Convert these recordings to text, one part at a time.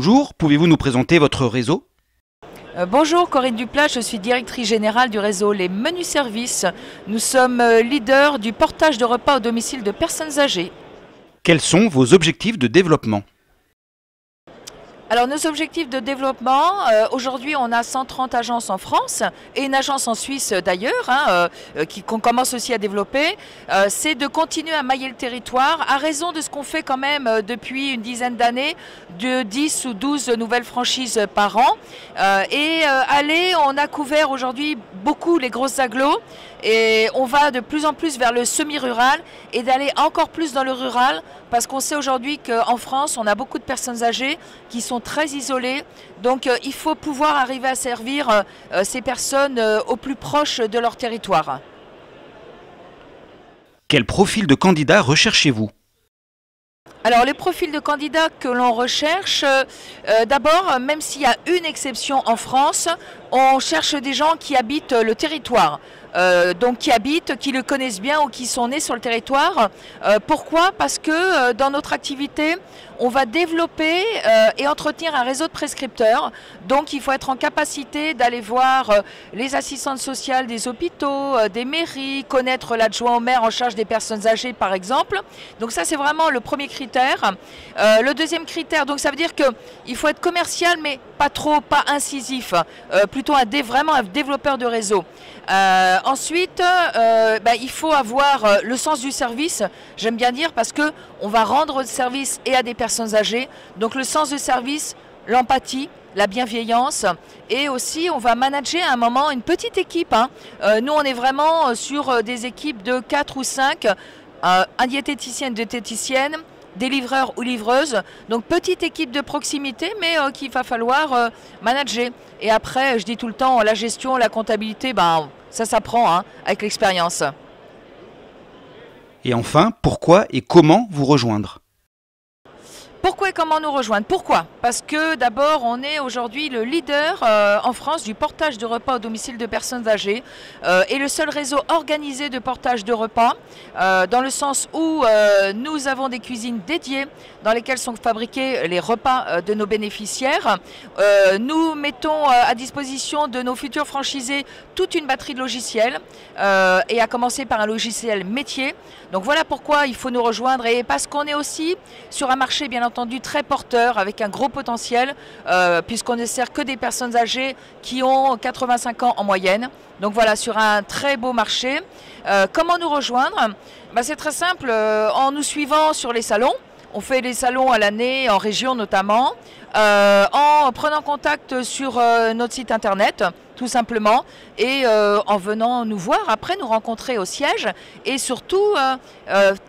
Bonjour, pouvez-vous nous présenter votre réseau ? Bonjour, Corinne Duplat, je suis directrice générale du réseau Les Menus Services. Nous sommes leaders du portage de repas au domicile de personnes âgées. Quels sont vos objectifs de développement ? Alors nos objectifs de développement, aujourd'hui on a 130 agences en France et une agence en Suisse d'ailleurs, qu'on commence aussi à développer, c'est de continuer à mailler le territoire à raison de ce qu'on fait quand même depuis une dizaine d'années, de 10 ou 12 nouvelles franchises par an. On a couvert aujourd'hui beaucoup les grosses agglos et on va de plus en plus vers le semi-rural et d'aller encore plus dans le rural parce qu'on sait aujourd'hui qu'en France on a beaucoup de personnes âgées qui sont très isolées, donc il faut pouvoir arriver à servir ces personnes au plus proche de leur territoire. Quel profil de candidat recherchez-vous ? Alors les profils de candidats que l'on recherche, d'abord, même s'il y a une exception en France, on cherche des gens qui habitent le territoire. Donc qui habitent, qui le connaissent bien ou qui sont nés sur le territoire. Pourquoi ? Parce que dans notre activité, on va développer et entretenir un réseau de prescripteurs. Donc il faut être en capacité d'aller voir les assistantes sociales des hôpitaux, des mairies, connaître l'adjoint au maire en charge des personnes âgées par exemple. Donc ça c'est vraiment le premier critère. Le deuxième critère, donc ça veut dire qu'il faut être commercial mais pas trop, pas incisif, plutôt vraiment un développeur de réseau. Ensuite, il faut avoir le sens du service, j'aime bien dire, parce qu'on va rendre service et à des personnes âgées. Donc le sens du service, l'empathie, la bienveillance et aussi on va manager à un moment une petite équipe. Nous on est vraiment sur des équipes de 4 ou 5, un diététicien, une diététicienne, des livreurs ou livreuses, donc petite équipe de proximité mais qu'il va falloir manager. Et après je dis tout le temps la gestion, la comptabilité, ça s'apprend avec l'expérience. Et enfin, pourquoi et comment vous rejoindre ? Pourquoi et comment nous rejoindre ? Pourquoi ? Parce que d'abord, on est aujourd'hui le leader en France du portage de repas au domicile de personnes âgées et le seul réseau organisé de portage de repas dans le sens où nous avons des cuisines dédiées dans lesquelles sont fabriqués les repas de nos bénéficiaires. Nous mettons à disposition de nos futurs franchisés toute une batterie de logiciels et à commencer par un logiciel métier. Donc voilà pourquoi il faut nous rejoindre et parce qu'on est aussi sur un marché bien entendu très porteur avec un gros potentiel puisqu'on ne sert que des personnes âgées qui ont 85 ans en moyenne. Donc voilà, sur un très beau marché. Comment nous rejoindre ? C'est très simple, en nous suivant sur les salons. On fait des salons à l'année, en région notamment, en prenant contact sur notre site internet, tout simplement, et en venant nous voir, après nous rencontrer au siège, et surtout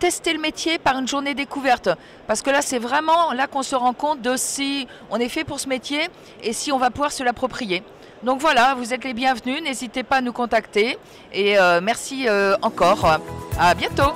tester le métier par une journée découverte. Parce que là, c'est vraiment là qu'on se rend compte de si on est fait pour ce métier et si on va pouvoir se l'approprier. Donc voilà, vous êtes les bienvenus, n'hésitez pas à nous contacter, et merci encore, à bientôt.